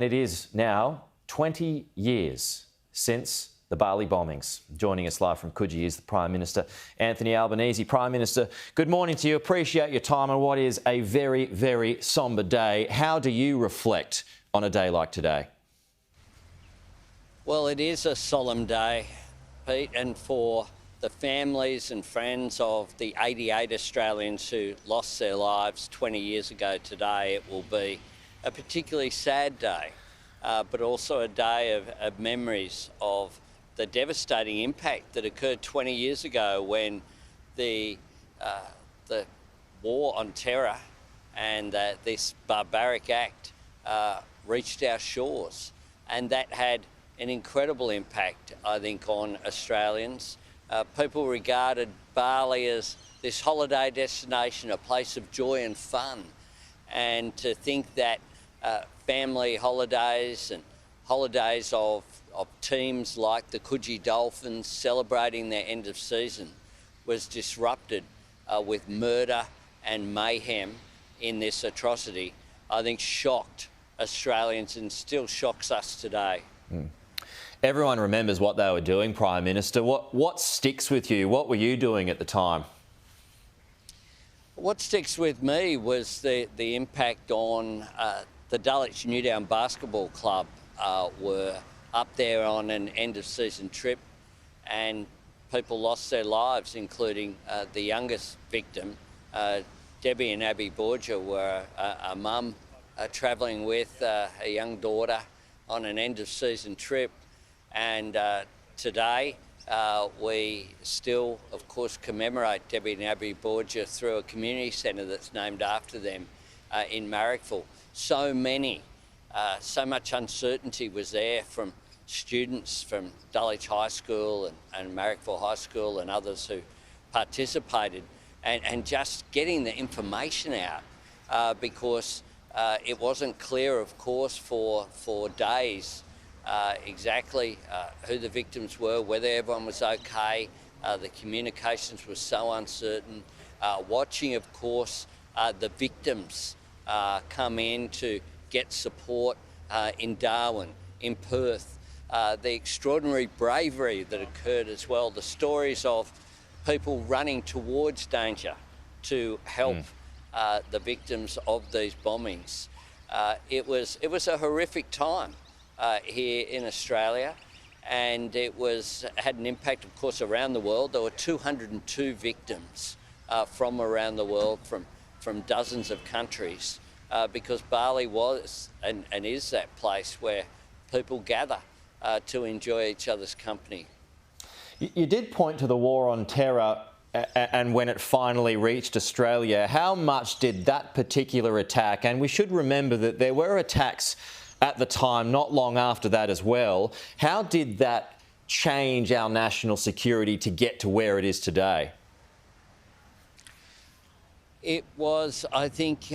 It is now 20 years since the Bali bombings. Joining us live from Coogee is the Prime Minister Anthony Albanese. Prime Minister, good morning to you. Appreciate your time on what is a very, very sombre day. How do you reflect on a day like today? Well, it is a solemn day, Pete, and for the families and friends of the 88 Australians who lost their lives 20 years ago today, it will be a particularly sad day, but also a day of memories of the devastating impact that occurred 20 years ago when the war on terror and this barbaric act reached our shores. And that had an incredible impact, I think, on Australians. People regarded Bali as this holiday destination, a place of joy and fun. And to think that family holidays and holidays of teams like the Coogee Dolphins celebrating their end of season was disrupted with murder and mayhem in this atrocity, I think shocked Australians and still shocks us today. Everyone remembers what they were doing, Prime Minister. What sticks with you? What were you doing at the time? What sticks with me was the impact on the Dulwich Newdown Basketball Club. Were up there on an end-of-season trip and people lost their lives, including the youngest victim. Debbie and Abby Borgia were a mum travelling with a young daughter on an end-of-season trip. And today we still, of course, commemorate Debbie and Abby Borgia through a community centre that's named after them in Marrickville. So much uncertainty was there from students from Dulwich High School and Marrickville High School and others who participated, and just getting the information out because it wasn't clear, of course, for days exactly who the victims were, whether everyone was okay. The communications were so uncertain. Watching, of course, the victims come in to get support in Darwin, in Perth, the extraordinary bravery that occurred as well, the stories of people running towards danger to help the victims of these bombings. It was a horrific time here in Australia, and it had an impact, of course, around the world. There were 202 victims from around the world, from dozens of countries, because Bali was and is that place where people gather to enjoy each other's company. You did point to the war on terror and when it finally reached Australia. How much did that particular attack, and we should remember that there were attacks at the time, not long after that as well, how did that change our national security to get to where it is today? It was, I think,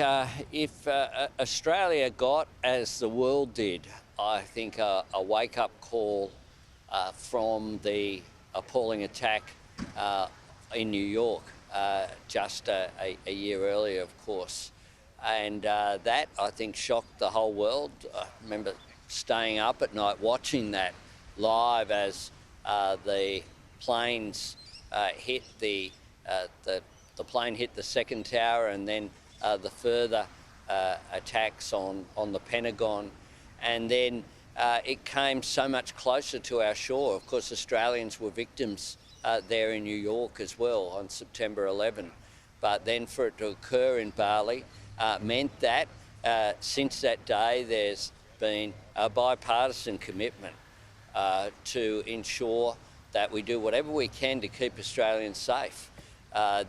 if Australia got, as the world did, I think a wake-up call from the appalling attack in New York just a year earlier, of course. And that, I think, shocked the whole world. I remember staying up at night watching that live as the planes hit the plane hit the second tower, and then the further attacks on the Pentagon. And then it came so much closer to our shore. Of course, Australians were victims there in New York as well on September 11. But then for it to occur in Bali meant that since that day there's been a bipartisan commitment to ensure that we do whatever we can to keep Australians safe.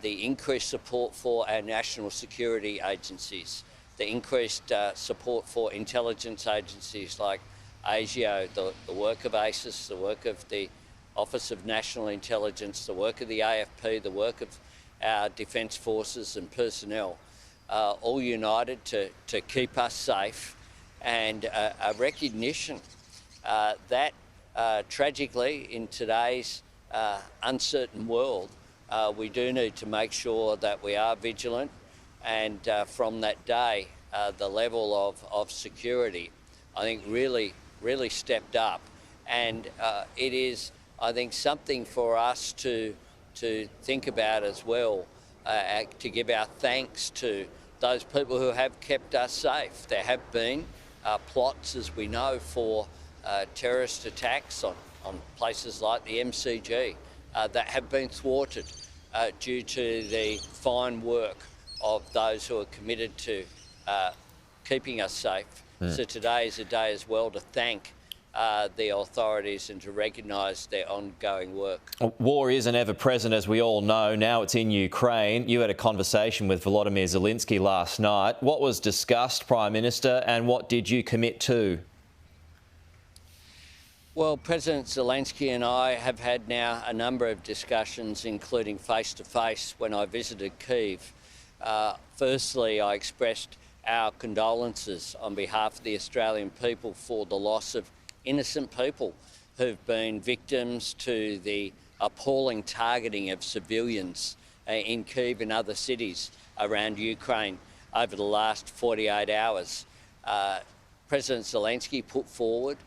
The increased support for our national security agencies, the increased support for intelligence agencies like ASIO, the work of ACIS, the work of the Office of National Intelligence, the work of the AFP, the work of our Defence Forces and personnel, all united to keep us safe, and a recognition that tragically in today's uncertain world, we do need to make sure that we are vigilant, and from that day, the level of security, I think, really stepped up. And it is, I think, something for us to think about as well, to give our thanks to those people who have kept us safe. There have been plots, as we know, for terrorist attacks on places like the MCG that have been thwarted due to the fine work of those who are committed to keeping us safe. So today is a day as well to thank the authorities and to recognise their ongoing work. War is an ever-present, as we all know. Now it's in Ukraine. You had a conversation with Volodymyr Zelensky last night. What was discussed, Prime Minister, and what did you commit to? Well, President Zelensky and I have had now a number of discussions, including face-to-face when I visited Kyiv. Firstly, I expressed our condolences on behalf of the Australian people for the loss of innocent people who've been victims to the appalling targeting of civilians in Kyiv and other cities around Ukraine over the last 48 hours. President Zelensky put forward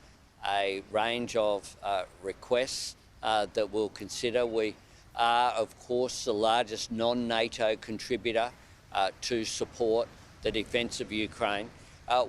a range of requests that we'll consider. We are, of course, the largest non-NATO contributor to support the defence of Ukraine.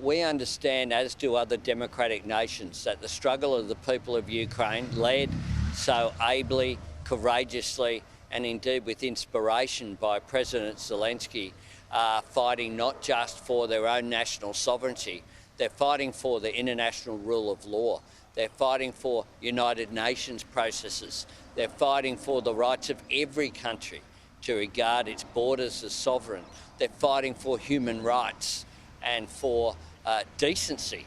We understand, as do other democratic nations, that the struggle of the people of Ukraine, led so ably, courageously and indeed with inspiration by President Zelensky, are fighting not just for their own national sovereignty, they're fighting for the international rule of law. They're fighting for United Nations processes. They're fighting for the rights of every country to regard its borders as sovereign. They're fighting for human rights and for decency.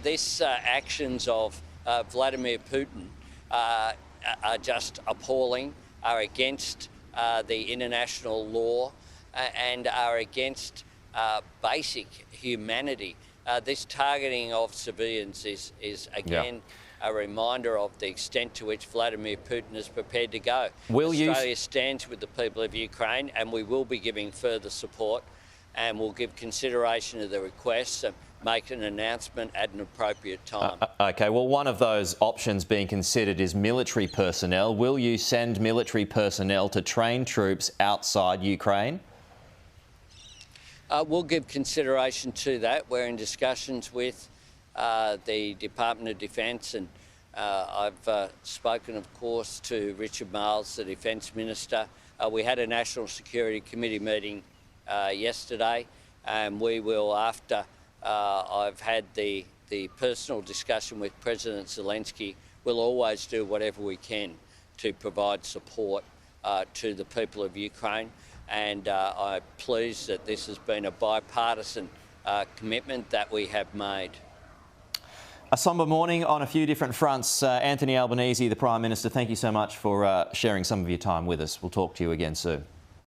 These actions of Vladimir Putin are just appalling, are against the international law and are against basic humanity. This targeting of civilians is again a reminder of the extent to which Vladimir Putin is prepared to go. Australia stands with the people of Ukraine, and we will be giving further support, and we'll give consideration to the requests and make an announcement at an appropriate time. OK, well, one of those options being considered is military personnel. Will you send military personnel to train troops outside Ukraine? We'll give consideration to that. We're in discussions with the Department of Defence, and I've spoken, of course, to Richard Marles, the Defence Minister. We had a National Security Committee meeting yesterday, and we will, after I've had the personal discussion with President Zelensky, we'll always do whatever we can to provide support to the people of Ukraine. And I'm pleased that this has been a bipartisan commitment that we have made. A sombre morning on a few different fronts. Anthony Albanese, the Prime Minister, thank you so much for sharing some of your time with us. We'll talk to you again soon.